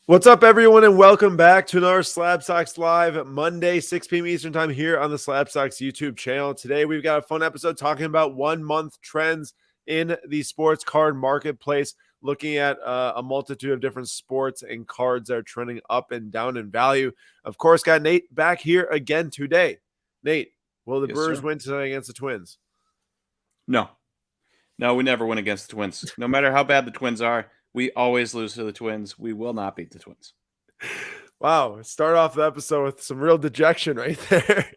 What's up, everyone, and welcome back to another Slab Stocks Live Monday, 6 p.m. Eastern Time here on the Slab Stocks YouTube channel. Today, we've got a fun episode talking about 1 month trends in the sports card marketplace, looking at a multitude of different sports and cards that are trending up and down in value. Of course, got Nate back here again today. Nate, will the Brewers win tonight against the Twins? No, we never win against the Twins. No matter how bad the Twins are, we always lose to the Twins. We will not beat the Twins. Wow, start off the episode with some real dejection right there.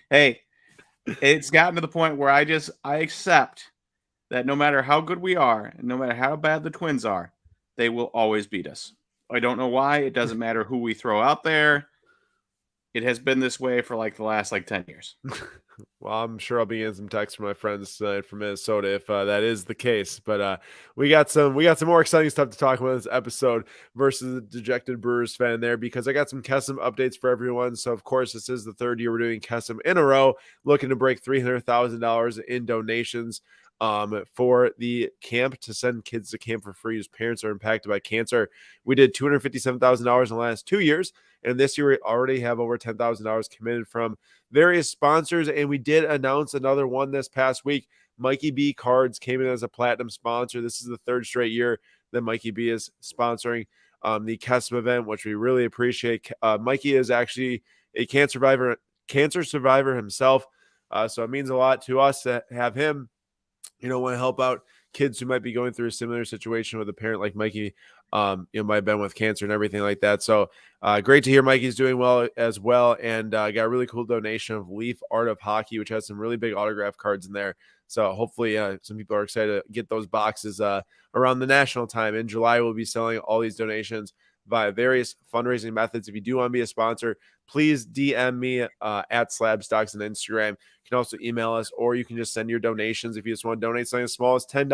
Hey, it's gotten to the point where I accept that no matter how good we are, and no matter how bad the Twins are, they will always beat us. I don't know why. It doesn't matter who we throw out there. It has been this way for the last 10 years. Well, I'm sure I'll be getting some texts from my friends tonight from Minnesota if that is the case. But we got some more exciting stuff to talk about in this episode versus the dejected Brewers fan there, because I got some Kesem updates for everyone. So of course, this is the third year we're doing Kesem in a row, looking to break $300,000 in donations for the camp to send kids to camp for free whose parents are impacted by cancer. We did $257,000 in the last 2 years, and this year we already have over $10,000 committed from various sponsors, and we did announce another one this past week. Mikey B Cards came in as a platinum sponsor. This is the third straight year that Mikey B is sponsoring the Kesem event, which we really appreciate. Mikey is actually a cancer survivor himself, so it means a lot to us to have him want to help out kids who might be going through a similar situation with a parent like Mikey, might have been with cancer and everything like that. So great to hear Mikey's doing well as well. And got a really cool donation of Leaf Art of Hockey, which has some really big autograph cards in there. So hopefully some people are excited to get those boxes around the national time. In July, we'll be selling all these donations via various fundraising methods. If you do want to be a sponsor, please DM me at Slab Stocks on Instagram. You can also email us, or you can just send your donations if you just want to donate something as small as $10,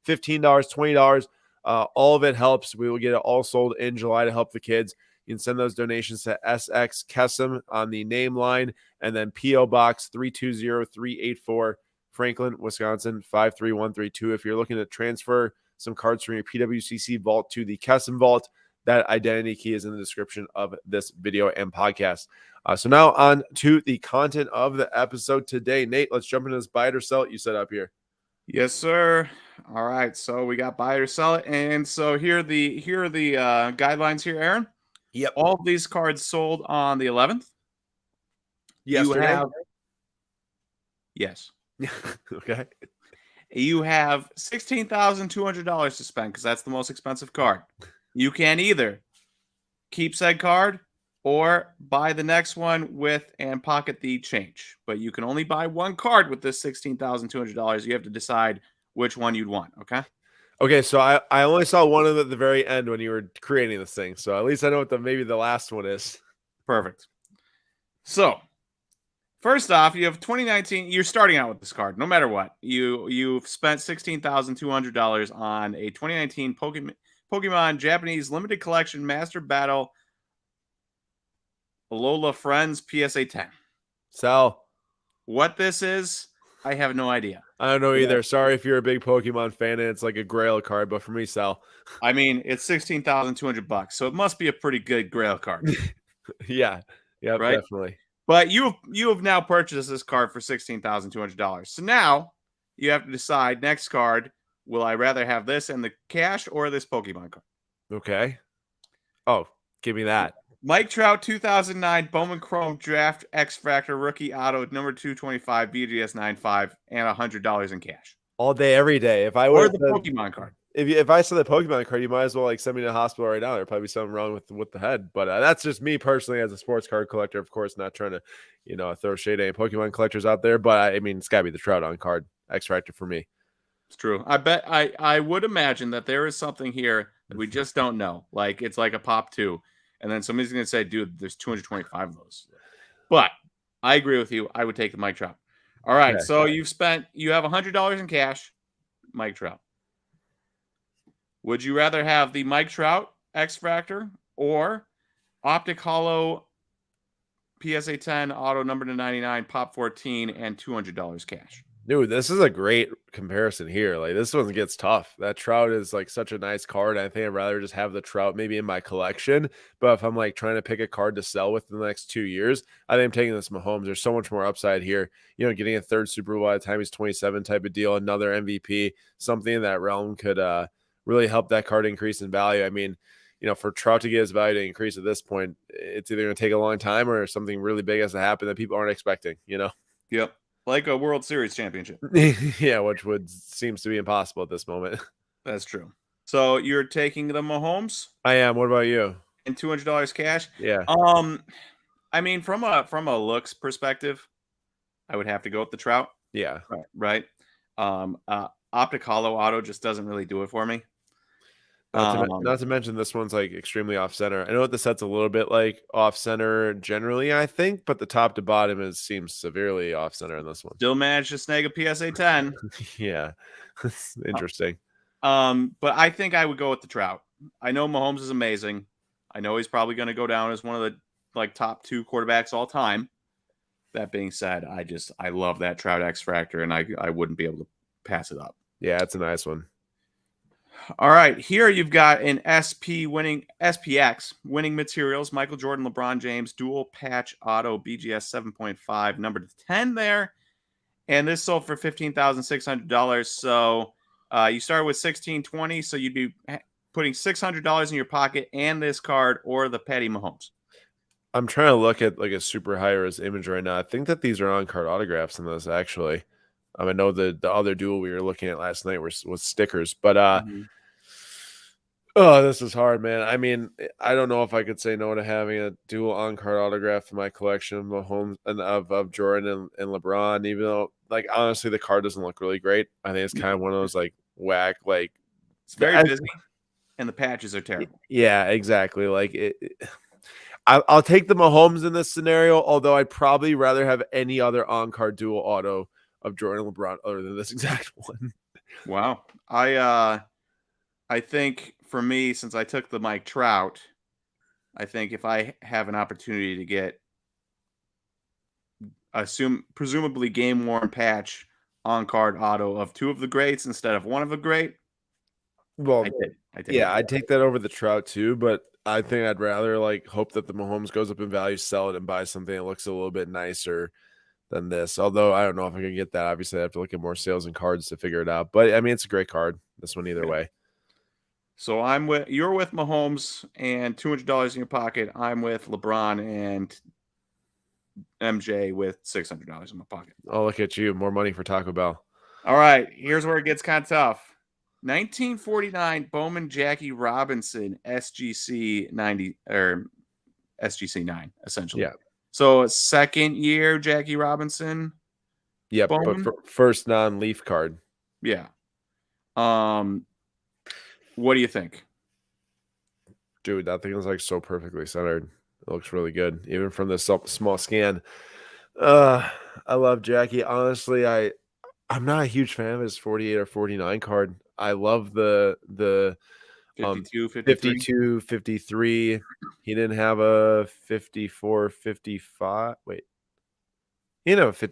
$15, $20. All of it helps. We will get it all sold in July to help the kids. You can send those donations to SX Kesem on the name line, and then P.O. Box 320384, Franklin, Wisconsin 53132. If you're looking to transfer some cards from your PWCC Vault to the Kesem Vault, that identity key is in the description of this video and podcast. So now on to the content of the episode today. Nate, let's jump into this buy it or sell it you set up here. Yes, sir. All right, so we got buy it or sell it, and so here are the guidelines here, Aaron. Yep. All of these cards sold on the 11th. Yesterday? Yes. Okay. You have $16,200 to spend because that's the most expensive card. You can either keep said card or buy the next one with and pocket the change. But you can only buy one card with this $16,200. You have to decide which one you'd want, okay? Okay, so I only saw one of them at the very end when you were creating this thing. So at least I know what maybe the last one is. Perfect. So, first off, you have 2019. You're starting out with this card, no matter what. You've spent $16,200 on a 2019 Pokemon Japanese Limited Collection Master Battle Alola Friends PSA 10. Sal. What this is, I have no idea. I don't know either. Sorry if you're a big Pokemon fan and it's like a Grail card, but for me, Sal. I mean, it's $16,200, so it must be a pretty good Grail card. Yeah, right? Definitely. But you have now purchased this card for $16,200. So now you have to decide, next card, will I rather have this and the cash or this Pokemon card? Okay. Oh, give me that. Mike Trout 2009 Bowman Chrome Draft X Factor Rookie Auto number 225 BGS 95 and $100 in cash. All day, every day. If I were the Pokemon card. If I saw the Pokemon card, you might as well send me to the hospital right now. There'd probably be something wrong with the head. But that's just me personally as a sports card collector. Of course, not trying to throw shade at any Pokemon collectors out there. But I mean, it's got to be the Trout on card X Factor for me. It's true. I bet I would imagine that there is something here that we just don't know. Like it's like a pop 2. And then somebody's going to say, dude, there's 225 of those. But I agree with you. I would take the Mike Trout. All right. Okay. So you have $100 in cash, Mike Trout. Would you rather have the Mike Trout X Factor or Optic Hollow PSA 10 auto number to 99 pop 14 and $200 cash? Dude, this is a great comparison here. Like this one gets tough. That Trout is like such a nice card. I think I'd rather just have the Trout maybe in my collection. But if I'm like trying to pick a card to sell within the next 2 years, I think I'm taking this Mahomes. There's so much more upside here. You know, getting a third Super Bowl by the time he's 27 type of deal, another MVP, something in that realm could really help that card increase in value. I mean, you know, for Trout to get his value to increase at this point, it's either going to take a long time or something really big has to happen that people aren't expecting, you know? Yep. Like a World Series championship. Yeah, which seems to be impossible at this moment. That's true. So you're taking the Mahomes I am. What about you? and $200 cash. Yeah. I mean, from a looks perspective, I would have to go with the Trout. Yeah. Right. Optic Hollow Auto just doesn't really do it for me. Not to mention this one's like extremely off center. I know that the set's a little bit like off center generally, I think, but the top to bottom seems severely off center in this one. Still managed to snag a PSA 10. Yeah. Interesting. But I think I would go with the Trout. I know Mahomes is amazing. I know he's probably going to go down as one of the like top 2 quarterbacks all time. That being said, I love that Trout X factor, and I wouldn't be able to pass it up. Yeah, it's a nice one. All right, here you've got an SPX winning materials, Michael Jordan, LeBron James, dual patch auto, BGS 7.5, number to 10 there. And this sold for $15,600. So you start with $1,620, so you'd be putting $600 in your pocket and this card or the Patty Mahomes. I'm trying to look at like a super high res image right now. I think that these are on card autographs in this actually. I know the other duel we were looking at last night was stickers, but oh, this is hard, man. I mean, I don't know if I could say no to having a dual on card autograph in my collection of Mahomes and of Jordan and LeBron, even though like honestly the card doesn't look really great. I think it's kind of one of those like whack, like it's very busy and the patches are terrible. Yeah, exactly. Like I'll take the Mahomes in this scenario, although I'd probably rather have any other on card dual auto of Jordan and LeBron other than this exact one. Wow. I think for me, since I took the Mike Trout, I think if I have an opportunity to get presumably game worn patch on card auto of 2 of the greats instead of 1 of the great. Well, I'd take that over the Trout too, but I think I'd rather like hope that the Mahomes goes up in value, sell it, and buy something that looks a little bit nicer than this. Although I don't know if I can get that. Obviously, I have to look at more sales and cards to figure it out. But I mean, it's a great card. This one either way. So you're with Mahomes and $200 in your pocket. I'm with LeBron and MJ with $600 in my pocket. Oh, look at you. More money for Taco Bell. All right. Here's where it gets kind of tough. 1949 Bowman Jackie Robinson SGC 90 or SGC 9 essentially. Yeah. So second year Jackie Robinson. Yeah, but first non-leaf card. Yeah. What do you think? Dude, that thing is like so perfectly centered. It looks really good, even from this small scan. I love Jackie. Honestly, I'm not a huge fan of his 48 or 49 card. I love the 52, 53. 53. He didn't have a 54, 55. Wait. He didn't have he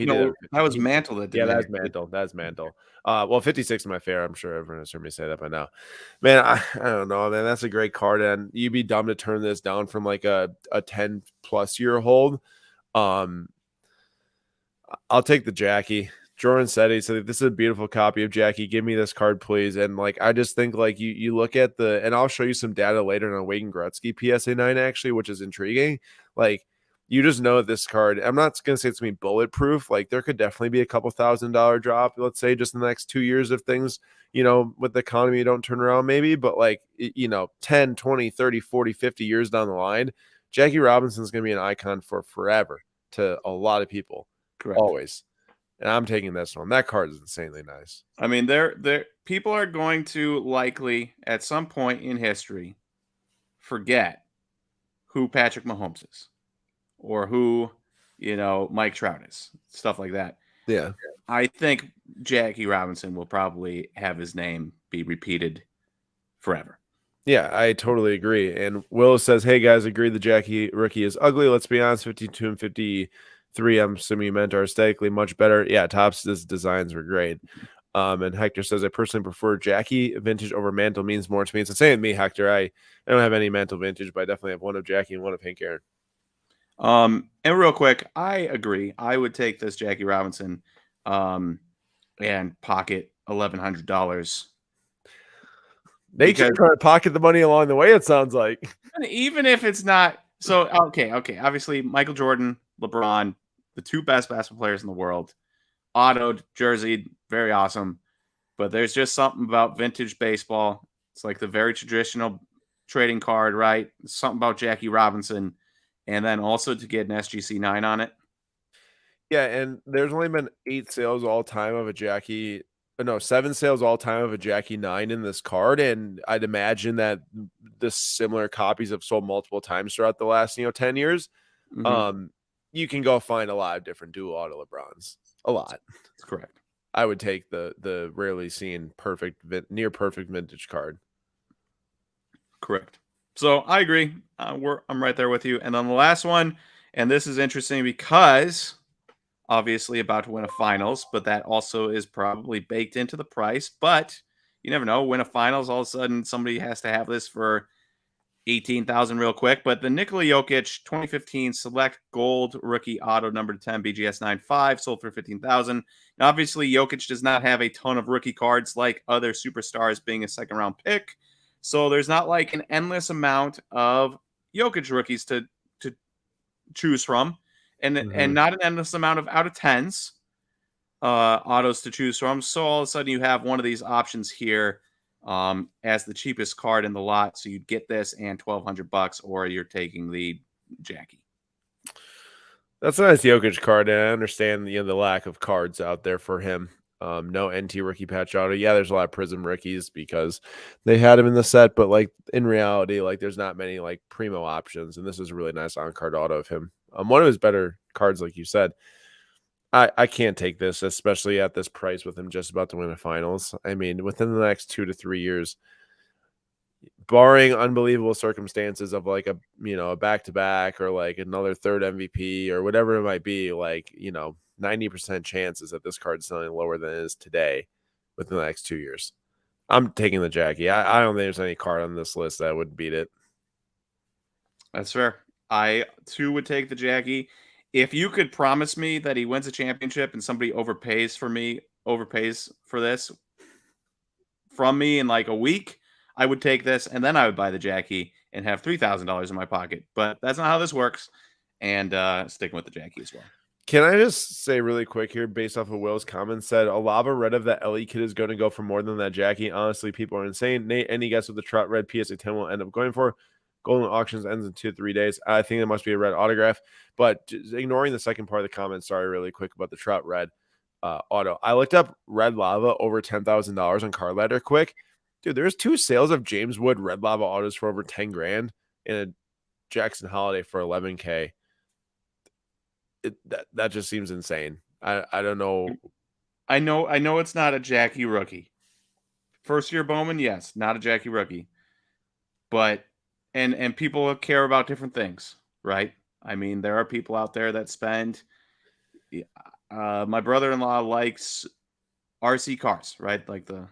did. That was Mantle that did. Yeah, that's Mantle. That's Mantle. Well, 56 is my fair. I'm sure everyone has heard me say that by now. Man, I don't know, man. That's a great card, and you'd be dumb to turn this down from like a 10 plus year hold. I'll take the Jackie. Jordan said he said this is a beautiful copy of Jackie. Give me this card, please. And like I just think like you look at and I'll show you some data later on Wade Gretzky PSA 9 actually, which is intriguing. Like you just know this card. I'm not gonna say it's gonna be bulletproof. Like there could definitely be a couple $1,000 drop, let's say, just in the next 2 years if things, with the economy don't turn around, maybe. But like 10, 20, 30, 40, 50 years down the line, Jackie Robinson's gonna be an icon for forever to a lot of people. Correct. Always. And I'm taking this one. That card is insanely nice. I mean, people are going to likely at some point in history forget who Patrick Mahomes is or who, Mike Trout is, stuff like that. Yeah. I think Jackie Robinson will probably have his name be repeated forever. Yeah, I totally agree. And Will says, hey guys, agree the Jackie rookie is ugly. Let's be honest, 52 and 53 3, I'm assuming you meant, are aesthetically much better. Yeah, Topps' designs were great. And Hector says, I personally prefer Jackie vintage over Mantle, means more to me. It's the same with me, Hector. I don't have any Mantle vintage, but I definitely have one of Jackie and one of Hank Aaron. And real quick, I agree. I would take this Jackie Robinson and pocket $1,100. They keep trying to pocket the money along the way, it sounds like. Even if it's not so okay. Obviously, Michael Jordan, LeBron, the two best basketball players in the world, autoed, jerseyed, very awesome. But there's just something about vintage baseball. It's like the very traditional trading card, right? Something about Jackie Robinson. And then also to get an SGC 9 on it. Yeah, and there's only been 8 sales all time of a Jackie. No, 7 sales all time of a Jackie 9 in this card, and I'd imagine that the similar copies have sold multiple times throughout the last 10 years. Mm-hmm. You can go find a lot of different dual auto LeBrons. A lot. That's correct. I would take the rarely seen near perfect vintage card. Correct. So I agree. I'm right there with you. And then the last one, and this is interesting because obviously about to win a finals, but that also is probably baked into the price. But you never know. Win a finals, all of a sudden somebody has to have this for 18,000 real quick. But the Nikola Jokic 2015 Select Gold Rookie Auto number 10 BGS 95 sold for 15,000. Now, obviously, Jokic does not have a ton of rookie cards like other superstars, being a second round pick. So there's not like an endless amount of Jokic rookies to choose from, and not an endless amount of out of 10s autos to choose from. So all of a sudden you have one of these options here as the cheapest card in the lot. So you'd get this and $1,200, or you're taking the Jackie. That's a nice Jokic card, and I understand the lack of cards out there for him. No NT rookie patch auto. Yeah, there's a lot of Prism rookies because they had him in the set, but like in reality, like there's not many like primo options, and this is a really nice on card auto of him. One of his better cards, like you said. I can't take this, especially at this price with him just about to win a finals. I mean, within the next 2 to 3 years, barring unbelievable circumstances of like a back-to-back or like another third MVP or whatever it might be, like 90% chances that this card's selling lower than it is today within the next 2 years. I'm taking the Jackie. I don't think there's any card on this list that would beat it. That's fair. I too would take the Jackie. If you could promise me that he wins a championship and somebody overpays for this from me in like a week, I would take this, and then I would buy the Jackie and have $3,000 in my pocket. But that's not how this works, and sticking with the Jackie as well. Can I just say really quick here, based off of Will's comments, said Alava Red of that LE kit is going to go for more than that Jackie. Honestly, people are insane. Nate, any guess what the Trout Red PSA 10 will end up going for? Golden Auctions ends in 2 to 3 days. I think it must be a red autograph. But just ignoring the second part of the comment, sorry, really quick about the Trout Red auto. I looked up Red Lava over $10,000 on Card Ladder quick. Dude, there's 2 sales of James Wood Red Lava autos for over 10 grand and a Jackson Holiday for 11K. That just seems insane. I don't know. I know it's not a Jackie rookie. First year Bowman, yes, not a Jackie rookie. But and people care about different things, right? I mean, there are people out there that spend my brother-in-law likes RC cars, right? Like the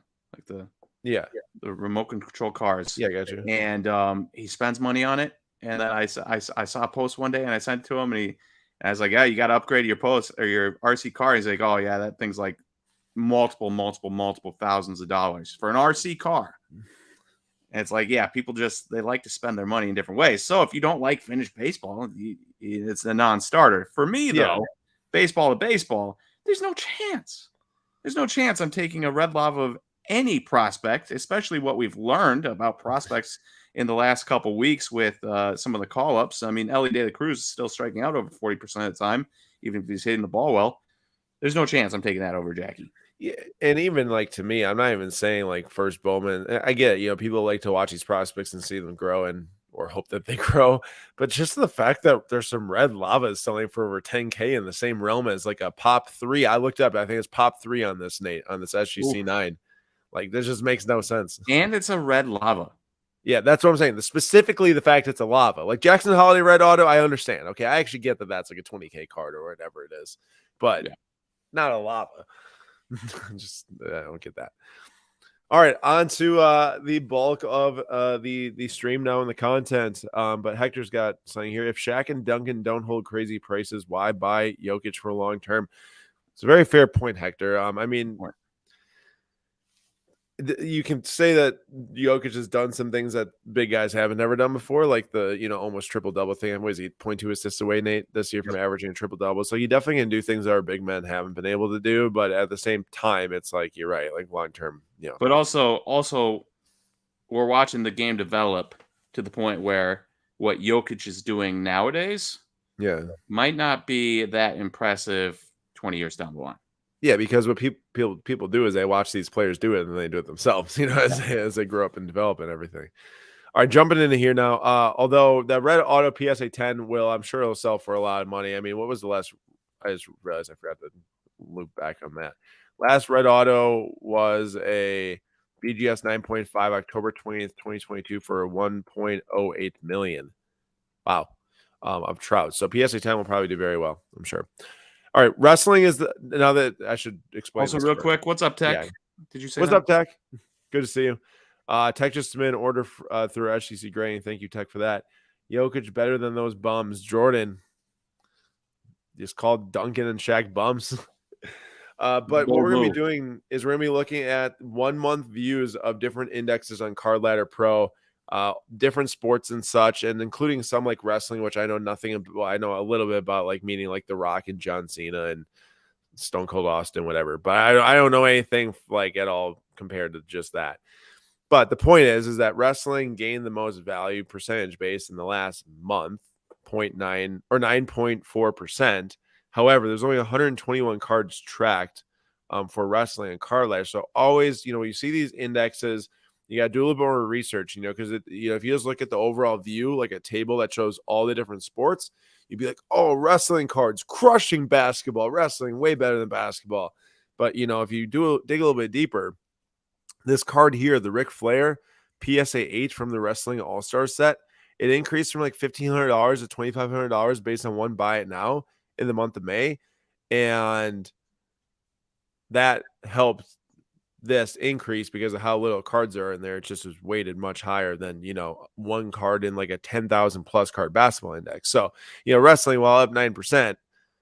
Yeah, the remote control cars. Yeah, I got you. And he spends money on it. And then I saw a post one day and I sent it to him, and I was like, yeah, you got to upgrade your post or your RC car. He's like, oh yeah, that thing's like multiple thousands of dollars for an RC car. And it's like, yeah, people they like to spend their money in different ways. So if you don't like vintage baseball, it's a non-starter. For me, though, baseball to baseball, there's no chance. There's no chance I'm taking a red lava of any prospect, especially what we've learned about prospects in the last couple weeks with some of the call-ups. I mean, Ellie De La Cruz is still striking out over 40% of the time, even if he's hitting the ball well. There's no chance I'm taking that over Jackie. Yeah, and even like to me, I'm not even saying like first Bowman. I get it, people like to watch these prospects and see them grow or hope that they grow, but just the fact that there's some red lavas selling for over 10K in the same realm as like a Pop 3. I looked up, I think it's Pop 3 on this, Nate, on this SGC 9. Like this just makes no sense. And it's a red lava. Yeah, that's what I'm saying. Specifically the fact it's a lava. Like Jackson Holiday red auto, I understand. Okay, I actually get that that's like a 20K card or whatever it is, but Yeah. not a lava. Just I don't get that. All right, on to the bulk of the stream now and the content. But Hector's got something here. If Shaq and Duncan don't hold crazy prices, why buy Jokic for long term? It's a very fair point, Hector. I mean, you can say that Jokic has done some things that big guys haven't never done before, like the almost triple double thing. What is he 0.2 assists away, Nate, this year from averaging a triple double? So you definitely can do things that our big men haven't been able to do, but at the same time, it's like you're right, like long term, But also, we're watching the game develop to the point where what Jokic is doing nowadays, might not be that impressive 20 years down the line. Yeah, because what people do is they watch these players do it and they do it themselves, as they grow up and develop and everything. All right, jumping into here now. Although that red auto PSA 10 I'm sure it'll sell for a lot of money. I mean, what was the last? I just realized I forgot to loop back on that. Last red auto was a BGS 9.5 October 20th, 2022 for 1.08 million. Wow. Of Trout. So PSA 10 will probably do very well, I'm sure. All right, wrestling is now that I should explain. Also, real quick, what's up, Tech? Yeah. Did you say what's up, Tech? Good to see you. Tech just submitted an order through HTC Grading. Thank you, Tech, for that. Jokic better than those bums. Jordan just called Duncan and Shaq bums. But what we're going to be doing is we're going to be looking at 1 month views of different indexes on Card Ladder Pro, different sports and such, and including some like wrestling, which I know nothing about. Well, I know a little bit about, like meaning like The Rock and John Cena and Stone Cold Austin, whatever. But I don't know anything like at all compared to just that. But the point is that wrestling gained the most value percentage base in the last month, 0.9 or 9.4%. However, there's only 121 cards tracked for wrestling and Card Ladder. So always, when you see these indexes, you got to do a little bit more research, because if you just look at the overall view, like a table that shows all the different sports, you'd be like, oh, wrestling cards crushing basketball, wrestling way better than basketball. But, if you dig a little bit deeper, this card here, the Ric Flair PSA 8 from the Wrestling All-Star set, it increased from like $1,500 to $2,500 based on one buy it now in the month of May. And that helped this increase because of how little cards are in there. It just was weighted much higher than, one card in like a 10,000 plus card basketball index. So, wrestling, while up 9%,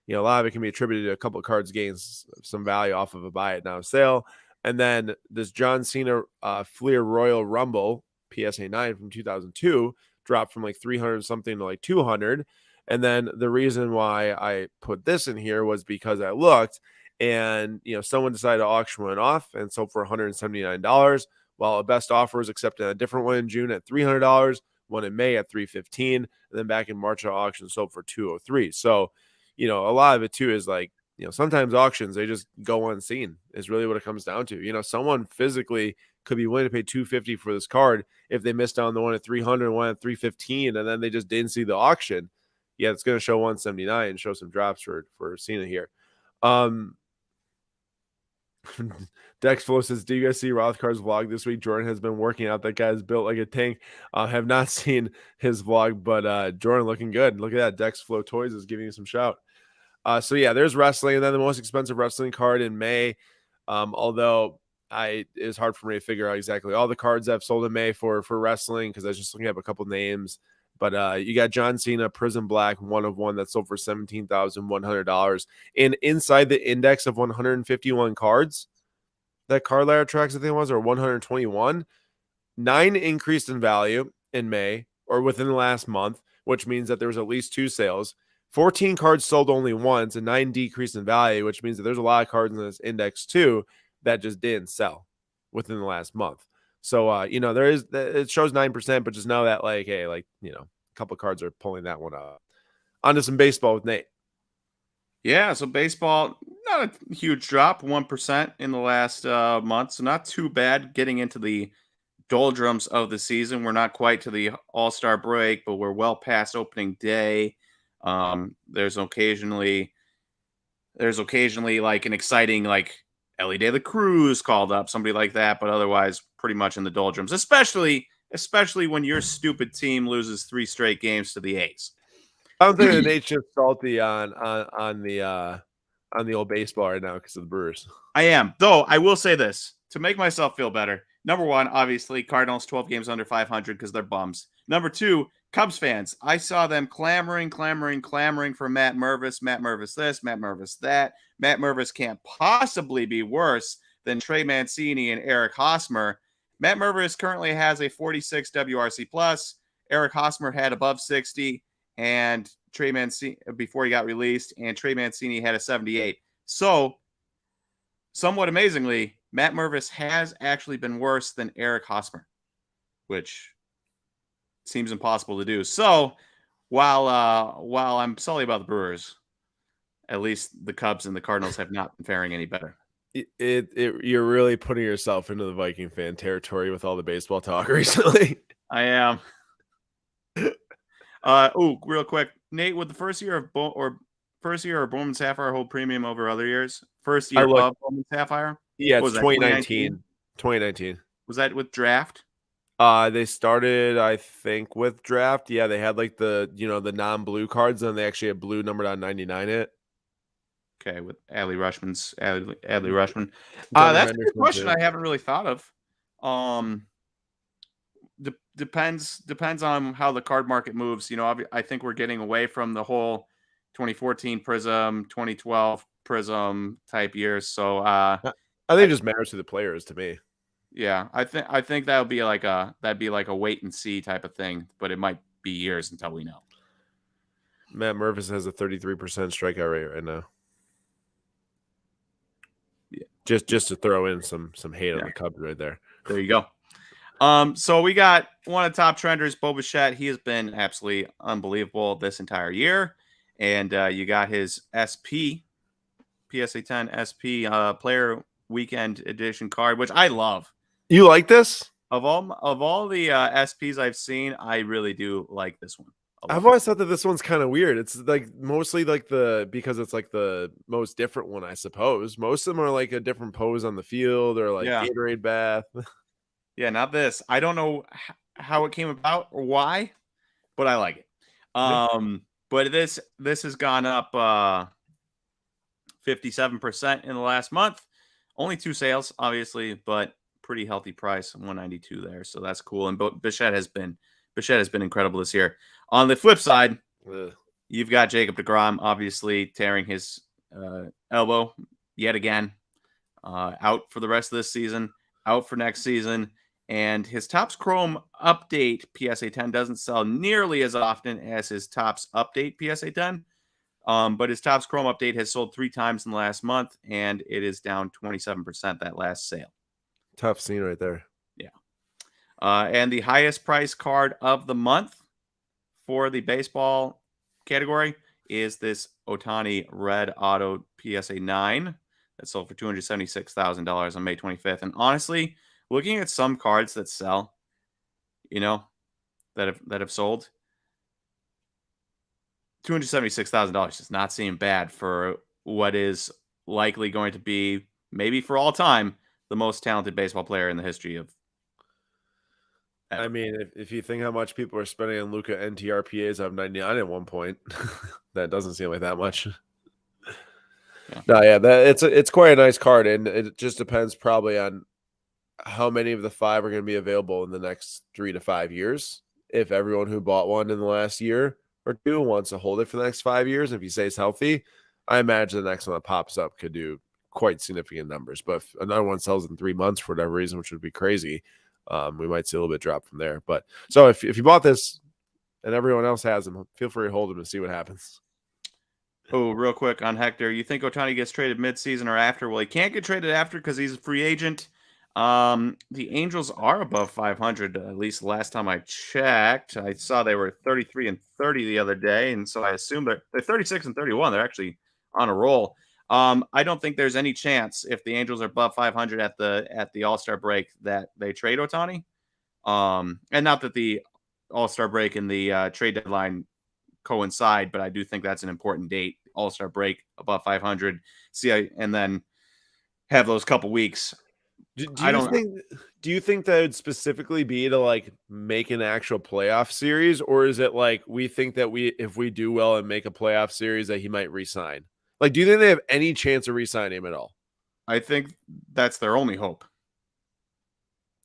a lot of it can be attributed to a couple of cards gains some value off of a buy it now sale. And then this John Cena Fleer Royal Rumble PSA 9 from 2002 dropped from like 300 something to like 200. And then the reason why I put this in here was because I looked and, someone decided to auction one off and sold for $179, while a best offer was accepted a different one in June at $300, one in May at $315, and then back in March, an auction sold for $203. So, a lot of it too is like, sometimes auctions, they just go unseen is really what it comes down to. Someone physically could be willing to pay $250 for this card if they missed on the one at 300, one at 315, and then they just didn't see the auction. Yeah, it's going to show 179 and show some drops for Cena here. Dex Flow says, do you guys see Rothkar's vlog this week? Jordan has been working out. That guy's built like a tank. Have not seen his vlog, but Jordan looking good. Look at that. Dex Flow Toys is giving you some shout. So yeah, there's wrestling, and then the most expensive wrestling card in May. Although it's hard for me to figure out exactly all the cards I've sold in May for wrestling, because I was just looking up a couple names. But you got John Cena Prism Black 1 of 1 that sold for $17,100. And inside the index of 151 cards that Card Ladder tracks, I think it was, or 121, 9 increased in value in May or within the last month, which means that there was at least 2 sales. 14 cards sold only once, and 9 decreased in value, which means that there's a lot of cards in this index too that just didn't sell within the last month. So, it shows 9%, but just know that, like, hey, like, a couple of cards are pulling that one up. On to some baseball with Nate. Yeah, so baseball, not a huge drop, 1% in the last month. So not too bad getting into the doldrums of the season. We're not quite to the All-Star break, but we're well past opening day. There's occasionally like an exciting, like, Ellie De La Cruz called up, somebody like that, but otherwise pretty much in the doldrums, especially especially when your stupid team loses 3 straight games to the A's. I'm thinking Nate's just salty on the old baseball right now because of the Brewers. I am, though. I will say this to make myself feel better. Number one, obviously, Cardinals 12 games under 500 because they're bums. Number two, Cubs fans. I saw them clamoring for Matt Mervis. Matt Mervis this, Matt Mervis that. Matt Mervis can't possibly be worse than Trey Mancini and Eric Hosmer. Matt Mervis currently has a 46 WRC plus. Eric Hosmer had above 60, and Trey Mancini before he got released, and Trey Mancini had a 78. So, somewhat amazingly, Matt Mervis has actually been worse than Eric Hosmer, which seems impossible to do. So, while I'm sorry about the Brewers, at least the Cubs and the Cardinals have not been faring any better. You're really putting yourself into the Viking fan territory with all the baseball talk recently. I am. Real quick, Nate, would the first year of Bowman Sapphire hold premium over other years? First year of Bowman Sapphire? Yeah, it's 2019. 2019. Was that with draft? They started, I think, with draft. Yeah, they had like the non-blue cards, and they actually had blue numbered on 99 it. Okay, with Adley Rushman. That's a good question I haven't really thought of. Depends on how the card market moves. I think we're getting away from the whole 2014 Prism, 2012 Prism type years. So I think it just matters to the players to me. Yeah, I think that'd be like a wait and see type of thing, but it might be years until we know. Matt Mervis has a 33% strikeout rate right now. Yeah. Just to throw in some hate on the Cubs right there. There you go. So we got one of the top trenders, Bo Bichette. He has been absolutely unbelievable this entire year. And you got his SP, PSA 10 SP player weekend edition card, which I love. You like this? Of all the SPs I've seen, I really do like this one. I've always thought that this one's kind of weird. It's like mostly like because it's like the most different one, I suppose. Most of them are like a different pose on the field or like Gatorade bath. Yeah, not this. I don't know how it came about or why, but I like it. But this has gone up 57% in the last month. Only 2 sales, obviously, but pretty healthy price, 192 there. So that's cool. And Bichette has been incredible this year. On the flip side, you've got Jacob deGrom, obviously tearing his elbow yet again, out for the rest of this season, out for next season. And his Topps Chrome Update PSA 10 doesn't sell nearly as often as his Topps Update PSA 10. But his Topps Chrome Update has sold 3 times in the last month, and it is down 27% that last sale. Tough scene right there. Yeah. And the highest price card of the month for the baseball category is this Ohtani Red Auto PSA 9 that sold for $276,000 on May 25th. And honestly, looking at some cards that sell, that have sold, $276,000 does not seem bad for what is likely going to be, maybe for all time, the most talented baseball player in the history of. I mean, if you think how much people are spending on Luka NTRPAs of 99 at one point, that doesn't seem like that much. Yeah. No, yeah, it's quite a nice card, and it just depends probably on how many of the 5 are going to be available in the next 3 to 5 years. If everyone who bought one in the last year or 2 wants to hold it for the next 5 years, if he stays healthy, I imagine the next one that pops up could do quite significant numbers. But if another one sells in 3 months for whatever reason, which would be crazy, we might see a little bit drop from there. But so if you bought this and everyone else has them, feel free to hold them and see what happens. Oh, real quick on Hector, you think Ohtani gets traded midseason or after? Well, he can't get traded after because he's a free agent. The Angels are above 500, at least last time I checked. I saw they were 33-30 the other day, and so I assume they're 36-31. They're actually on a roll. I don't think there's any chance if the Angels are above 500 at the All-Star break that they trade Ohtani. And not that the All-Star break and the trade deadline coincide, but I do think that's an important date. All-Star break above 500. And then have those couple weeks Do I you don't. think that would specifically be to like make an actual playoff series, or is it like we think that if we do well and make a playoff series that he might resign? Like, do you think they have any chance of re-signing him at all? I think that's their only hope.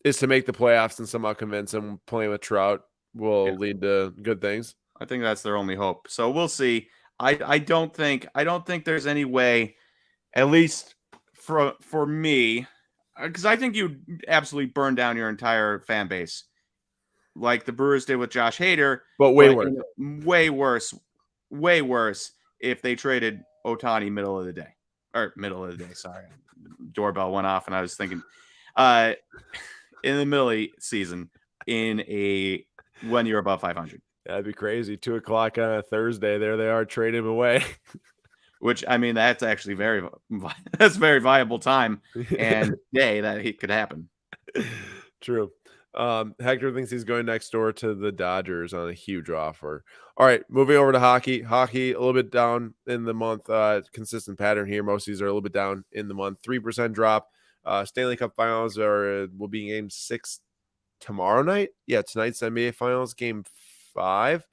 Is to make the playoffs and somehow convince him playing with Trout Yeah, will lead to good things? I think that's their only hope. So we'll see. I don't think there's any way, at least for me, because I think you absolutely burn down your entire fan base, like the Brewers did with Josh Hader, But way but worse. way worse if they traded Otani middle of the day or middle of the day. Sorry, doorbell went off, and I was thinking, in the middle of the season, when you're above 500. That'd be crazy. 2:00 on a Thursday. There they are trading him away. Which, I mean, that's actually that's very viable time and day that it could happen. True. Hector thinks he's going next door to the Dodgers on a huge offer. All right, moving over to hockey. Hockey a little bit down in the month. Consistent pattern here. Most of these are a little bit down in the month. 3% drop. Stanley Cup Finals will be Game 6 tomorrow night. Yeah, tonight's NBA Finals, Game 5.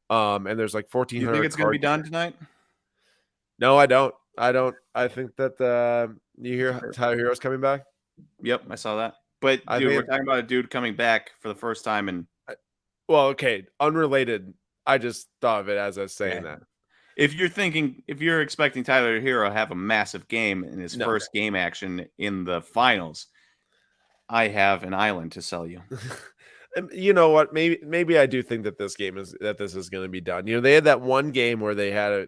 And there's like 1,400. You think it's going to be done tonight? No, I don't. I think that you hear Tyler Hero's coming back. Yep, I saw that. But dude, we're talking about a dude coming back for the first time in. Well, okay, unrelated. I just thought of it as I was saying that. If you're expecting Tyler Hero to have a massive game in his first game action in the finals, I have an island to sell you. You know what? Maybe I do think that this is going to be done. They had that one game where they had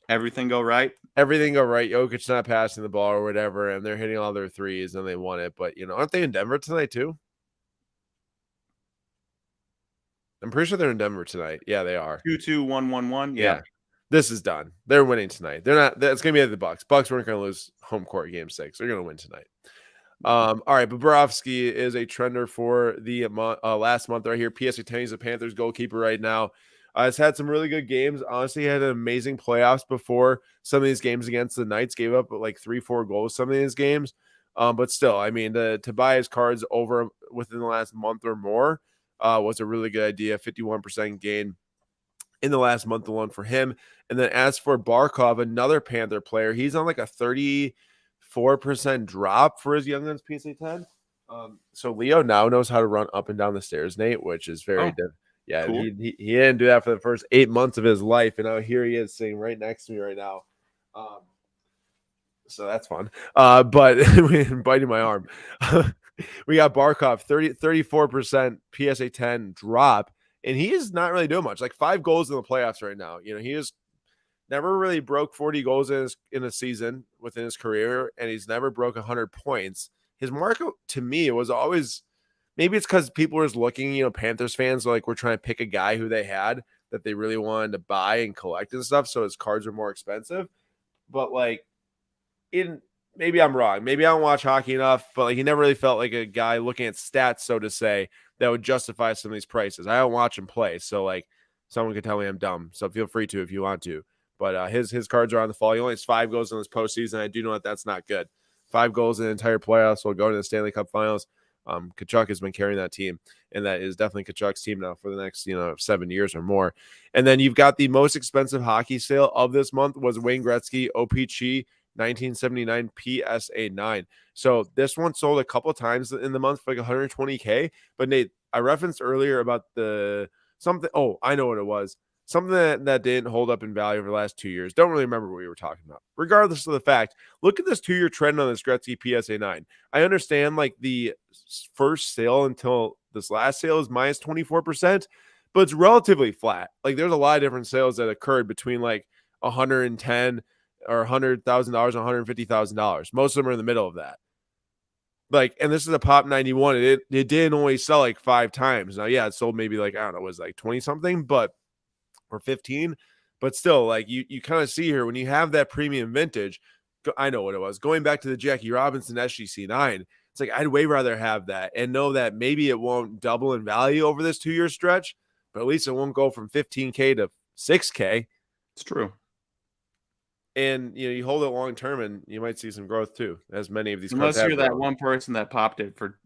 everything go right. Jokic not passing the ball or whatever, and they're hitting all their threes and they won it. But aren't they in Denver tonight too? I'm pretty sure they're in Denver tonight. Yeah, they are. 2-2-1-1-1. Yeah. This is done. They're winning tonight. They're not. It's gonna be at the Bucks. Bucks weren't gonna lose home court Game 6. They're gonna win tonight. All right, Bobrovsky is a trender for the last month right here. PSA 10, he's a Panthers goalkeeper right now. Has had some really good games. Honestly, had an amazing playoffs before some of these games against the Knights. Gave up like 3-4 goals some of these games. But still, I mean, to buy his cards over within the last month or more was a really good idea. 51% gain in the last month alone for him. And then as for Barkov, another Panther player, he's on like a 34% drop for his Young Guns PSA 10. So Leo now knows how to run up and down the stairs, Nate, which is very different. Yeah, cool. he didn't do that for the first 8 months of his life, and now here he is sitting right next to me right now. So that's fun. But biting my arm. We got Barkov, 34% PSA 10 drop, and he is not really doing much. Like 5 goals in the playoffs right now. He is never really broke 40 goals in a season within his career, and he's never broke 100 points. His market to me was always. Maybe it's because people were just looking, Panthers fans were trying to pick a guy who they had that they really wanted to buy and collect and stuff. So his cards are more expensive. But maybe I'm wrong. Maybe I don't watch hockey enough, but he never really felt like a guy looking at stats, so to say, that would justify some of these prices. I don't watch him play. So someone could tell me I'm dumb. So feel free to if you want to. But his cards are on the fall. He only has 5 goals in this postseason. I do know that that's not good. 5 goals in the entire playoffs will go to the Stanley Cup Finals. Tkachuk has been carrying that team, and that is definitely Tkachuk's team now for the next 7 years or more. And then you've got the most expensive hockey sale of this month was Wayne Gretzky OPC 1979 PSA 9. So this one sold a couple of times in the month for like $120K. But Nate, I referenced earlier about something. Oh, I know what it was. Something that didn't hold up in value over the last 2 years. Don't really remember what we were talking about. Regardless of the fact, look at this 2-year trend on this Gretzky PSA 9. I understand the first sale until this last sale is minus 24%, but it's relatively flat. There's a lot of different sales that occurred between $110 or $100,000 and $150,000. Most of them are in the middle of that. And this is a Pop 91. It didn't only sell 5 times. Now, yeah, it sold maybe I don't know, it was 20 something, or 15, but still you kind of see here when you have that premium vintage. I know what it was, going back to the Jackie Robinson SGC 9. It's I'd way rather have that and know that maybe it won't double in value over this 2-year stretch, but at least it won't go from $15K to $6K. It's true. And you hold it long term, and you might see some growth too, as many of these cards Unless have you're that grown. one person that popped it for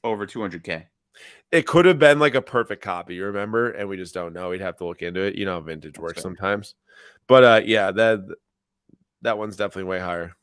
over 200K. It could have been like a perfect copy, you remember? And we just don't know. We'd have to look into it. You know how vintage works sometimes. But yeah, that one's definitely way higher.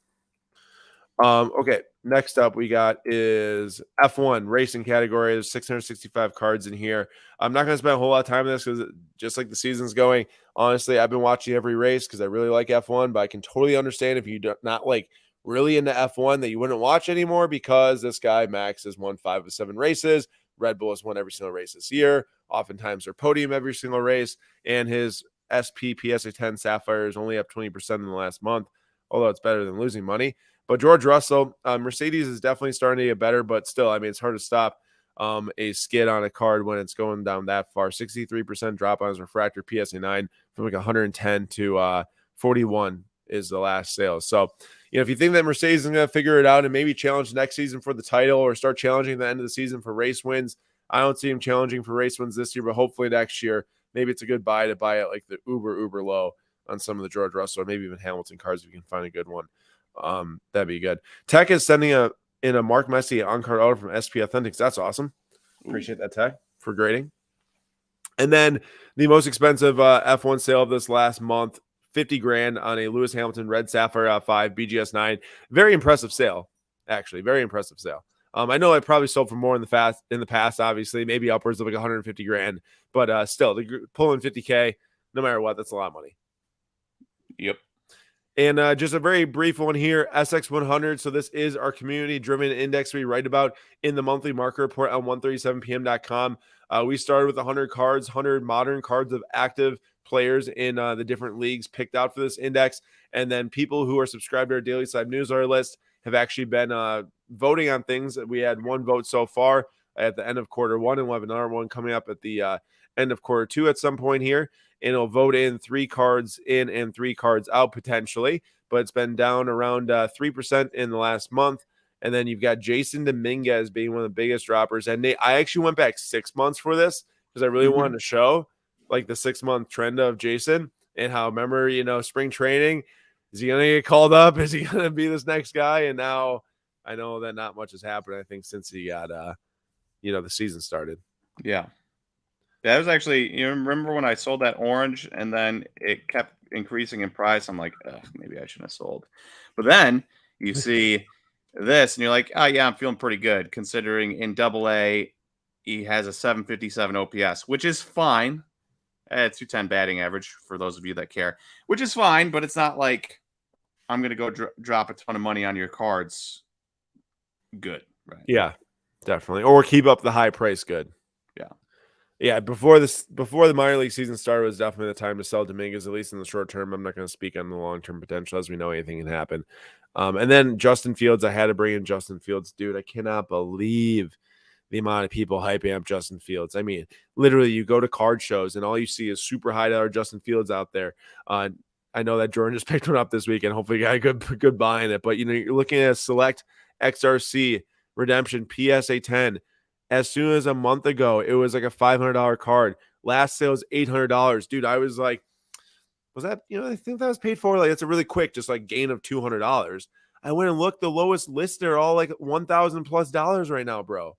Okay, next up we got is F1 racing category. There's 665 cards in here. I'm not going to spend a whole lot of time on this because just like the season's going, honestly, I've been watching every race because I really like F1, but I can totally understand if you're not like really into F1 that you wouldn't watch anymore because this guy, Max, has won 5 of 7 races. Red Bull has won every single race this year. Oftentimes they're podium every single race, and his SP PSA 10 Sapphire is only up 20% in the last month, although it's better than losing money. But George Russell, Mercedes is definitely starting to get better, but still, I mean, it's hard to stop a skid on a card when it's going down that far. 63% drop on his refractor PSA 9 from like 110 to 41 is the last sale. So, if you think that Mercedes is going to figure it out and maybe challenge next season for the title or start challenging the end of the season for race wins, I don't see him challenging for race wins this year, but hopefully next year, maybe it's a good buy to buy it like the uber low on some of the George Russell or maybe even Hamilton cards if you can find a good one. That'd be good. Tech is sending in a Mark Messier on-card order from SP Authentics. That's awesome. Appreciate that, Tech, for grading. And then the most expensive F1 sale of this last month, 50 grand on a Lewis Hamilton Red Sapphire 5 BGS 9. Very impressive sale, actually. Very impressive sale. I know I probably sold for more in the past, obviously, maybe upwards of like 150 grand, but still, pulling 50K, no matter what, that's a lot of money. Yep. And just a very brief one here, SX100. So this is our community-driven index we write about in the monthly market report on 137pm.com. We started with 100 cards, 100 modern cards of active players in the different leagues picked out for this index. And then people who are subscribed to our Daily Side newsletter list have actually been voting on things. We had one vote so far at the end of quarter one, and we'll have another one coming up at the end of quarter two at some point here. And it'll vote in 3 cards in and 3 cards out potentially, but it's been down around 3% in the last month. And then you've got Jason Dominguez being one of the biggest droppers. And I actually went back 6 months for this because I really wanted to show like the 6-month trend of Jason and how, remember, spring training, is he going to get called up? Is he going to be this next guy? And now I know that not much has happened, I think, since he got, the season started. Yeah. That was actually, you remember when I sold that orange and then it kept increasing in price? I'm like, maybe I shouldn't have sold. But then you see this and you're like, oh, yeah, I'm feeling pretty good considering in AA, he has a 757 OPS, which is fine. It's 210 batting average for those of you that care, which is fine, but it's not like I'm going to go drop a ton of money on your cards. Good. Right. Yeah, definitely. Or keep up the high price good. Yeah. Yeah, before the minor league season started was definitely the time to sell Dominguez, at least in the short term. I'm not going to speak on the long-term potential, as we know anything can happen. And then Justin Fields, I had to bring in Justin Fields. Dude, I cannot believe the amount of people hyping up Justin Fields. I mean, literally, you go to card shows and all you see is super high-dollar Justin Fields out there. I know that Jordan just picked one up this week and hopefully got a good buy in it. But, you're looking at a select XRC redemption PSA 10. As soon as a month ago, it was like a $500 card. Last sale was $800. Dude, I was like, was that, I think that was paid for. Like, it's a really quick, just like gain of $200. I went and looked, the lowest list, they're all like $1,000+ right now, bro.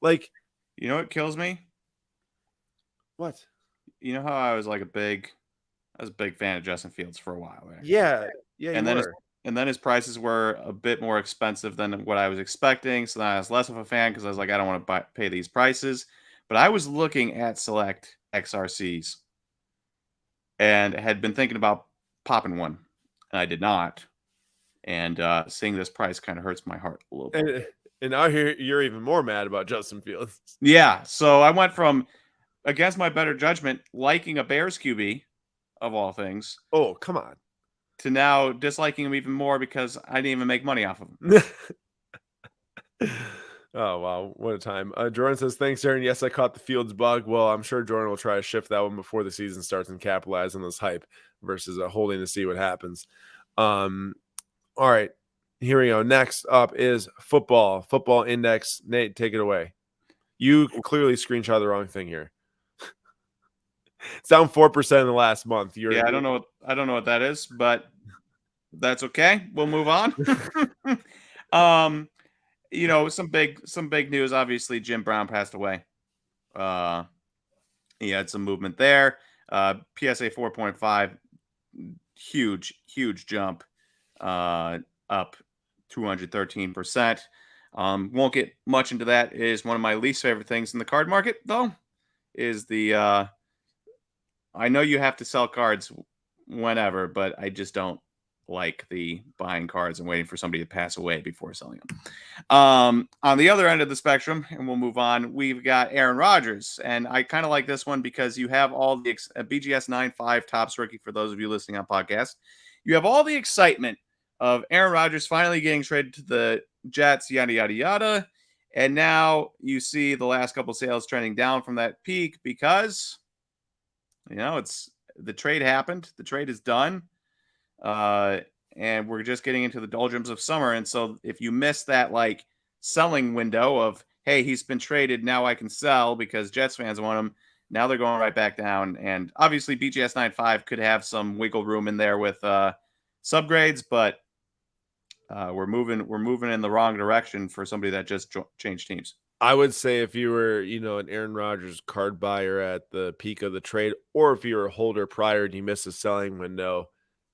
Like, you know what kills me? What? You know how I was a big fan of Justin Fields for a while. Right? Yeah. Yeah. And then his prices were a bit more expensive than what I was expecting. So then I was less of a fan because I was like, I don't want to pay these prices. But I was looking at select XRCs and had been thinking about popping one, and I did not. And seeing this price kind of hurts my heart a little bit. And now you're even more mad about Justin Fields. Yeah. So I went from, against my better judgment, liking a Bears QB of all things. Oh, come on. To now disliking him even more because I didn't even make money off of him. Oh, wow. What a time. Jordan says, thanks, Aaron. Yes, I caught the Fields bug. Well, I'm sure Jordan will try to shift that one before the season starts and capitalize on this hype versus holding to see what happens. All right. Here we go. Next up is football index. Nate, take it away. You clearly screenshot the wrong thing here. It's down 4% in the last month. I don't know what that is, but that's okay. We'll move on. Some big news. Obviously, Jim Brown passed away. He had some movement there. PSA 4.5, huge jump, up 213%. Won't get much into that. It is one of my least favorite things in the card market, though, is the I know you have to sell cards whenever, but I just don't like the buying cards and waiting for somebody to pass away before selling them. On the other end of the spectrum, and we'll move on, we've got Aaron Rodgers. And I kind of like this one because you have all the BGS 9.5 Topps rookie, for those of you listening on podcast. You have all the excitement of Aaron Rodgers finally getting traded to the Jets, yada, yada, yada. And now you see the last couple sales trending down from that peak because, it's the trade happened. The trade is done. And we're just getting into the doldrums of summer. And so if you miss that selling window of, hey, he's been traded, now I can sell because Jets fans want him, now they're going right back down. And obviously BGS 9.5 could have some wiggle room in there with subgrades, but we're moving in the wrong direction for somebody that just changed teams. I would say if you were, an Aaron Rodgers card buyer at the peak of the trade, or if you were a holder prior and you missed a selling window,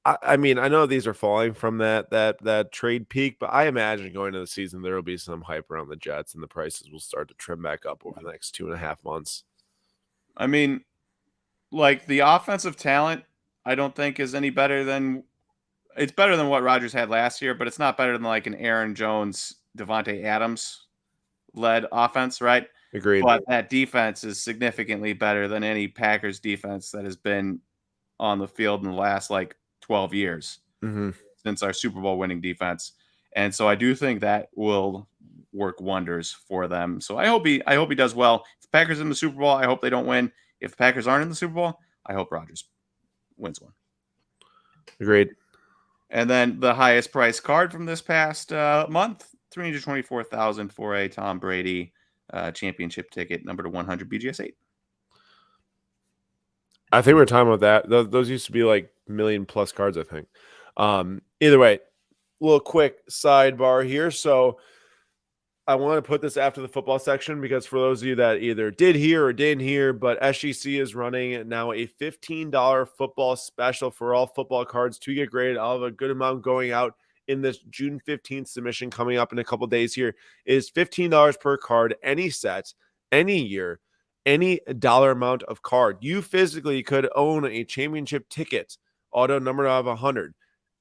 I mean, I know these are falling from that trade peak, but I imagine going into the season there will be some hype around the Jets, and the prices will start to trim back up over the next 2.5 months. I mean, the offensive talent, I don't think is any better than. It's better than what Rodgers had last year, but it's not better than an Aaron Jones, Devontae Adams led offense, right? Agreed. But that defense is significantly better than any Packers defense that has been on the field in the last 12 years since our Super Bowl winning defense. And so I do think that will work wonders for them. So I hope he does well. If the Packers are in the Super Bowl, I hope they don't win. If the Packers aren't in the Super Bowl, I hope Rodgers wins one. Agreed. And then the highest price card from this past month, $324,000 for a Tom Brady championship ticket, number to 100 BGS 8. I think we're talking about that. Those used to be million plus cards, I think. Either way, little quick sidebar here. So I want to put this after the football section because for those of you that either did hear or didn't hear, but SGC is running now a $15 football special for all football cards to get graded. I'll have a good amount going out in this June 15th submission coming up in a couple days here. It is $15 per card, any set, any year, any dollar amount of card. You physically could own a championship ticket, auto number of 100.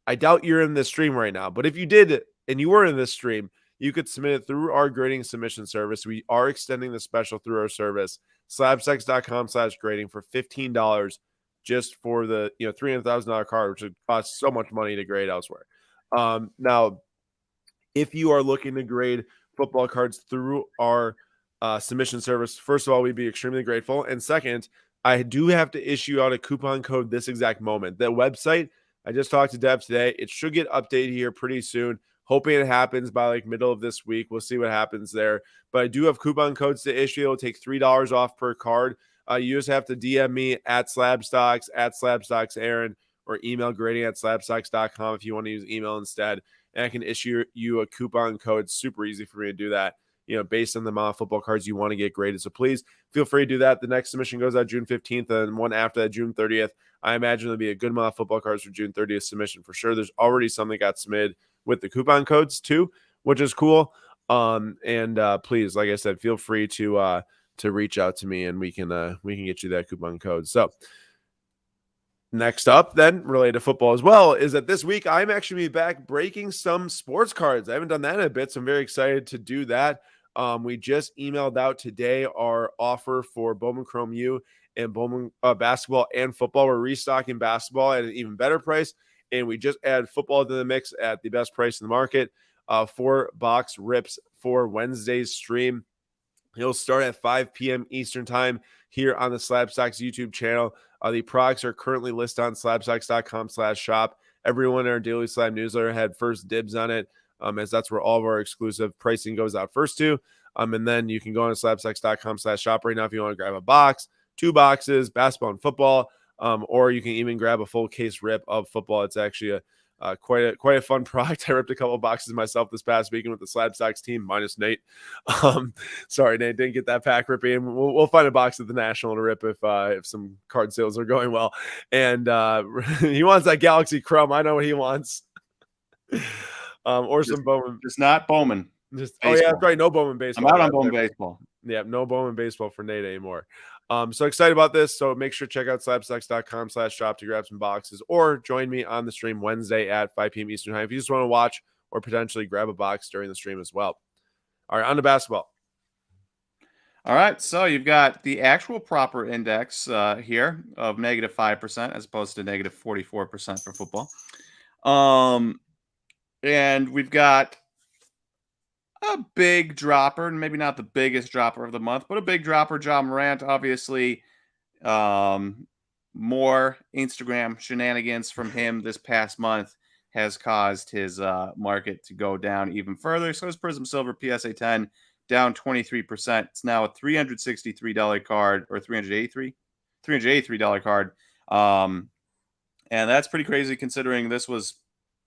I doubt you're in this stream right now, but if you did and you were in this stream, you could submit it through our grading submission service. We are extending the special through our service, slabstacks.com/grading for $15 just for the $300,000 card, which would cost so much money to grade elsewhere. Now, if you are looking to grade football cards through our submission service, first of all, we'd be extremely grateful. And second, I do have to issue out a coupon code this exact moment. The website, I just talked to Deb today. It should get updated here pretty soon. Hoping it happens by middle of this week. We'll see what happens there. But I do have coupon codes to issue. It'll take $3 off per card. You just have to DM me at SlabStocksAaron, or email grading@slabstocks.com if you want to use email instead. And I can issue you a coupon code. It's super easy for me to do that, based on the amount of football cards you want to get graded. So please feel free to do that. The next submission goes out June 15th and one after that, June 30th. I imagine there'll be a good amount of football cards for June 30th submission for sure. There's already some that got submitted with the coupon codes too, which is cool. Please, like I said, feel free to reach out to me and we can get you that coupon code. So next up, then, related to football as well, is that this week I'm actually back breaking some sports cards. I haven't done that in a bit, so I'm very excited to do that. We just emailed out today our offer for Bowman Chrome U and Bowman basketball and football. We're restocking basketball at an even better price, and we just add football to the mix at the best price in the market. 4 box rips for Wednesday's stream. It'll start at 5 p.m. Eastern time here on the Slabstocks YouTube channel. The products are currently listed on slabstocks.com/shop. Everyone in our Daily Slab newsletter had first dibs on it, as that's where all of our exclusive pricing goes out first to. And then you can go on to slabstocks.com/shop right now if you want to grab a box, 2 boxes, basketball and football, or you can even grab a full case rip of football. It's actually quite a fun product. I ripped a couple of boxes myself this past weekend with the Slab Stocks team, minus Nate. Sorry, Nate, didn't get that pack ripping. We'll find a box at the National to rip if some card sales are going well. And he wants that Galaxy Chrome. I know what he wants. Or some Bowman. Just not Bowman. Oh yeah, that's right. No Bowman baseball. I'm out on Bowman baseball. Yeah, no Bowman baseball for Nate anymore. So excited about this. So make sure to check out slabstocks.com/shop to grab some boxes, or join me on the stream Wednesday at 5 p.m. Eastern time if you just want to watch or potentially grab a box during the stream as well. All right, on to basketball. All right, so you've got the actual proper index here of -5% as opposed to -44% for football. And we've got a big dropper, maybe not the biggest dropper of the month, but a big dropper. Ja Morant, obviously, more Instagram shenanigans from him this past month has caused his market to go down even further. So his Prism Silver PSA 10 down 23%. It's now a $363 card, or $383 card. And that's pretty crazy considering this was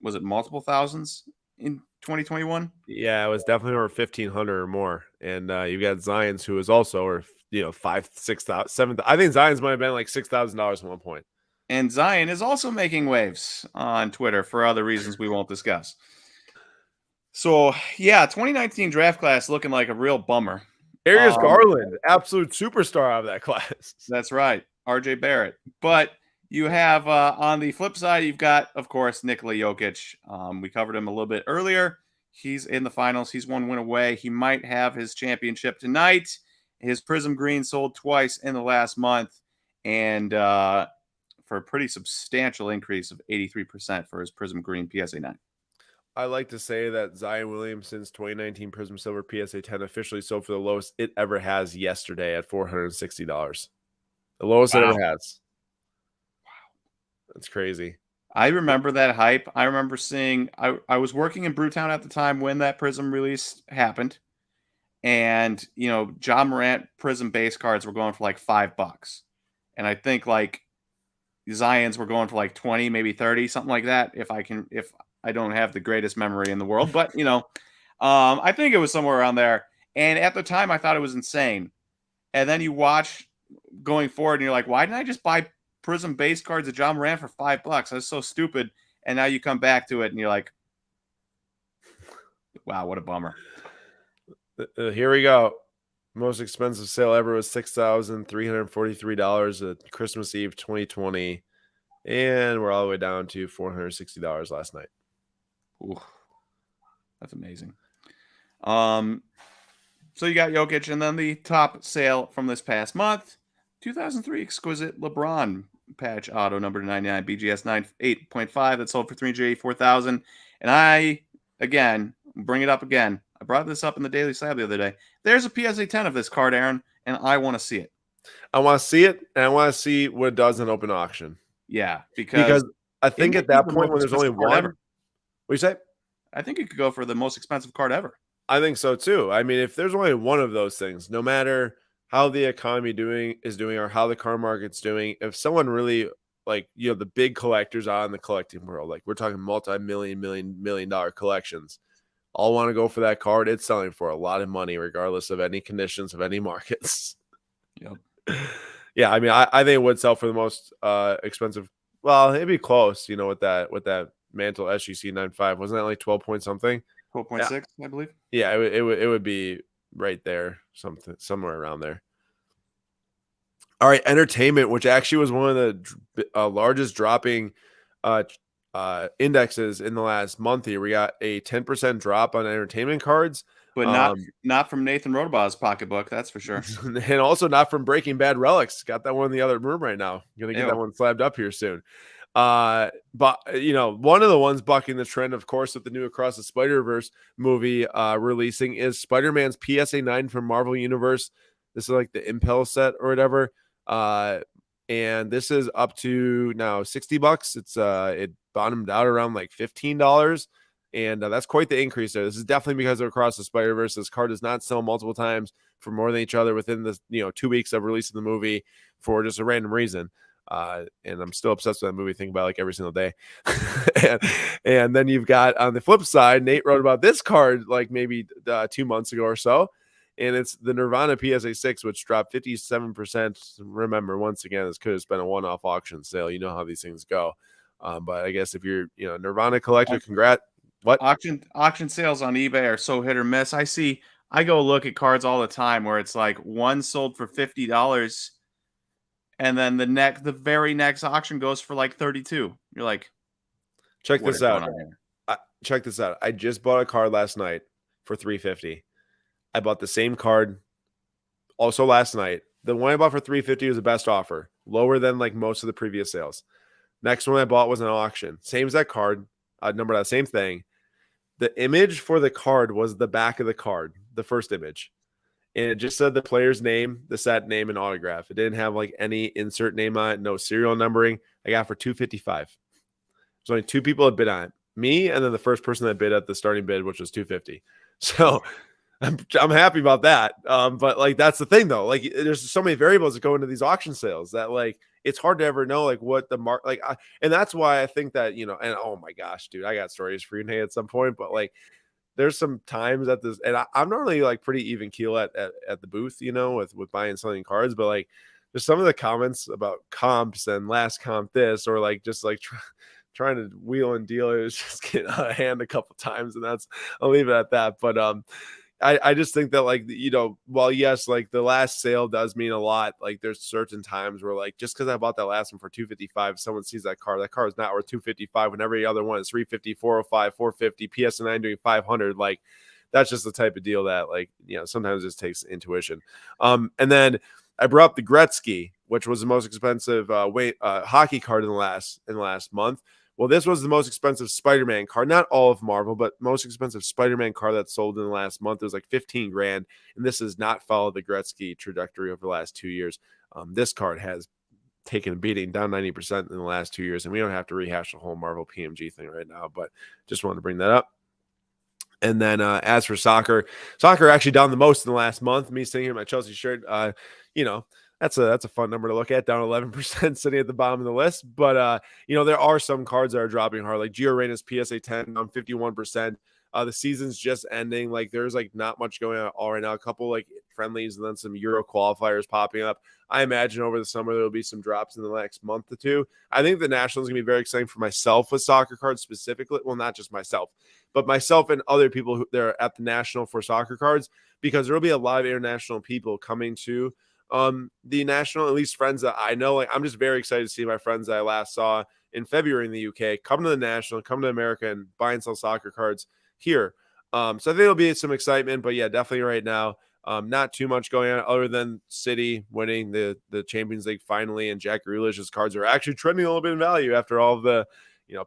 it multiple thousands in 2021? Yeah, it was definitely over 1,500 or more. And you've got Zion's, who is also, or 5, 6,000, 7,000. I think Zion's might have been like $6,000 at one point. And Zion is also making waves on Twitter for other reasons we won't discuss. So, yeah, 2019 draft class looking like a real bummer. Darius Garland, absolute superstar out of that class. That's right. RJ Barrett. But you have on the flip side, you've got, of course, Nikola Jokic. We covered him a little bit earlier. He's in the finals. He's 1 win away. He might have his championship tonight. His Prism Green sold twice in the last month, and for a pretty substantial increase of 83% for his Prism Green PSA 9. I like to say that Zion Williamson's 2019 Prism Silver PSA 10 officially sold for the lowest it ever has yesterday at $460. The lowest it ever has. That's crazy. I remember that hype. I remember seeing, I was working in Brewtown at the time when that Prism release happened. And, Ja Morant Prism base cards were going for like $5. And I think like Zion's were going for like 20, maybe 30, something like that. If I don't have the greatest memory in the world, but I think it was somewhere around there. And at the time I thought it was insane. And then you watch going forward and you're like, why didn't I just buy Prism base cards of Ja Morant for $5? That's so stupid. And now you come back to it and you're like, wow, what a bummer. Here we go. Most expensive sale ever was $6,343 at Christmas Eve 2020. And we're all the way down to $460 last night. Ooh, that's amazing. So you got Jokic, and then the top sale from this past month, 2003 exquisite LeBron patch auto number 99 BGS 98.5 that sold for $384,000. And I bring it up again. I brought this up in the Daily Slab the other day. There's a PSA 10 of this card, Aaron, and I want to see it. I want to see it, and I want to see what it does in open auction. Yeah, because I think at that point when there's only one, ever. What do you say? I think it could go for the most expensive card ever. I think so too. I mean, if there's only one of those things, no matter how the economy is doing or how the car market's doing, if someone really the big collectors out in the collecting world, like we're talking million dollar collections, all want to go for that card. It's selling for a lot of money, regardless of any conditions of any markets. Yep. Yeah, I mean, I think it would sell for the most expensive. Well, it'd be close, with that Mantle SGC 95. Wasn't that like 12 point something? 12.6, I believe. Yeah, it would be right there, somewhere around there. All right, entertainment, which actually was one of the largest dropping indexes in the last month here. We got a 10% drop on entertainment cards. But not from Nathan Rodabaugh's pocketbook, that's for sure. And also not from Breaking Bad Relics. Got that one in the other room right now. Gonna get that one slabbed up here soon. But one of the ones bucking the trend, of course, with the new Across the Spider-Verse movie releasing is Spider-Man's PSA 9 from Marvel Universe. This is like the Impel set or whatever. And this is up to now $60. It bottomed out around like $15. And that's quite the increase there. This is definitely because of Across the Spider-Verse. This card does not sell multiple times for more than each other within the 2 weeks of releasing the movie for just a random reason. And I'm still obsessed with that movie, thinking about it like every single day. and then you've got on the flip side, Nate wrote about this card like maybe 2 months ago or so. And it's the Nirvana PSA 6, which dropped 57%. Remember, once again, this could have been a one-off auction sale. You know how these things go. But I guess if you're, Nirvana collector, congrats. What? Auction sales on eBay are so hit or miss. I go look at cards all the time where it's like one sold for $50, and then the very next auction goes for like 32. You're like, check this out. Check this out. I just bought a card last night for $350. I bought the same card also last night. The one I bought for $350 was the best offer, lower than like most of the previous sales. Next one I bought was an auction. Same as that card, number that same thing. The image for the card was the back of the card, the first image. And it just said the player's name, the set name, and autograph. It didn't have like any insert name on it, no serial numbering. I got it for $255. There's only 2 people that bid on it. Me and then the first person that bid at the starting bid, which was $250. So I'm happy about that. But like that's the thing though. Like there's so many variables that go into these auction sales that like it's hard to ever know like what the mark and that's why I think that and oh my gosh, dude, I got stories for you, Nate, at some point. But like there's some times at this, and I'm normally like pretty even keel at the booth, with buying and selling cards, but like there's some of the comments about comps and last comp this, or like just like trying to wheel and deal. It was just get a hand a couple times, and I'll leave it at that. But I just think that like, while yes, like the last sale does mean a lot. Like there's certain times where like, just because I bought that last one for $255, someone sees that car is not worth $255 when every other one is $350, $405, $450, PSN9 doing $500. Like that's just the type of deal that like, sometimes it just takes intuition. And then I brought up the Gretzky, which was the most expensive hockey card in the last month. Well, this was the most expensive Spider-Man card, not all of Marvel, but most expensive Spider-Man card that sold in the last month. It was like $15,000, and this has not followed the Gretzky trajectory over the last 2 years. This card has taken a beating, down 90% in the last 2 years, and we don't have to rehash the whole Marvel PMG thing right now, but just wanted to bring that up. And then as for soccer actually down the most in the last month. Me sitting here in my Chelsea shirt, that's a fun number to look at, down 11%, sitting at the bottom of the list. But there are some cards that are dropping hard, like Gio Reyna's PSA 10 down 51%. The season's just ending. Like there's like not much going on all right now. A couple like friendlies and then some Euro qualifiers popping up. I imagine over the summer there'll be some drops in the next month or two. I think the National is going to be very exciting for myself with soccer cards specifically. Well, not just myself, but myself and other people who they're at the National for soccer cards, because there will be a lot of international people coming to the National, at least friends that I know. Like I'm just very excited to see my friends that I last saw in February in the UK come to the National, come to America and buy and sell soccer cards here. So I think there'll be some excitement, but yeah, definitely right now, not too much going on other than City winning the Champions League finally, and Jack Grealish's cards are actually trending a little bit in value after all of the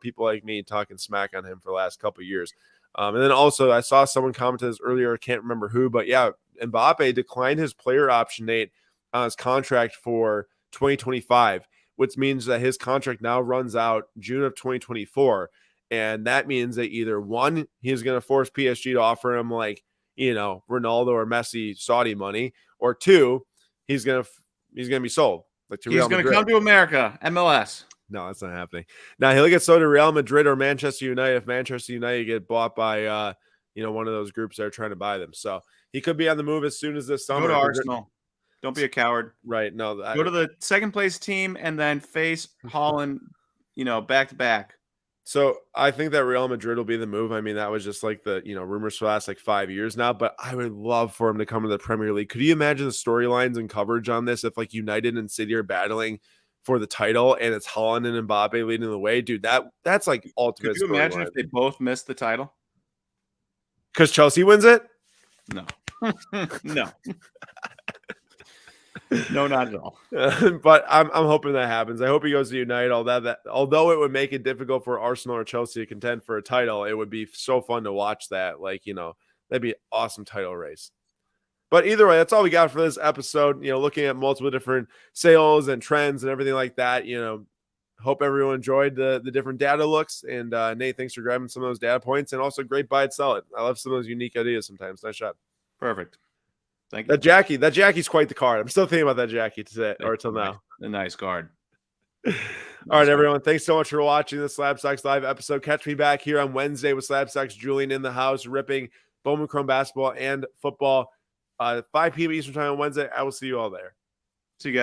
people like me talking smack on him for the last couple of years. And then also I saw someone comment this earlier, I can't remember who, but yeah, Mbappe declined his player option, Nate, on his contract for 2025, which means that his contract now runs out June of 2024. And that means that either one, he's going to force PSG to offer him like, Ronaldo or Messi Saudi money, or two, he's going to be sold. Like to he's going to come to America, MLS. No, that's not happening. Now he'll get sold to Real Madrid or Manchester United if Manchester United get bought by, one of those groups that are trying to buy them. So he could be on the move as soon as this summer. Go to Arsenal. Don't be a coward. Right. No. Go to the second place team and then face Holland, back to back. So I think that Real Madrid will be the move. I mean, that was just like the, rumors for the last like 5 years now, but I would love for him to come to the Premier League. Could you imagine the storylines and coverage on this if like United and City are battling for the title and it's Holland and Mbappe leading the way? Dude, that's like ultimate. Could you imagine if they both missed the title? Because Chelsea wins it? No. No. No, not at all. But I'm hoping that happens. I hope he goes to United. Although it would make it difficult for Arsenal or Chelsea to contend for a title, it would be so fun to watch that. Like, that'd be an awesome title race. But either way, that's all we got for this episode. Looking at multiple different sales and trends and everything like that. Hope everyone enjoyed the different data looks. And Nate, thanks for grabbing some of those data points, and also great buy and sell it. I love some of those unique ideas sometimes. Nice shot. Perfect. Thank you. That Jackie's quite the card. I'm still thinking about that Jackie today or till now. A nice card. All right, everyone. Thanks so much for watching the Slab Stocks Live episode. Catch me back here on Wednesday with Slab Stocks Julian in the house, ripping Bowman Chrome basketball and football. 5 p.m. Eastern time on Wednesday. I will see you all there. See you guys.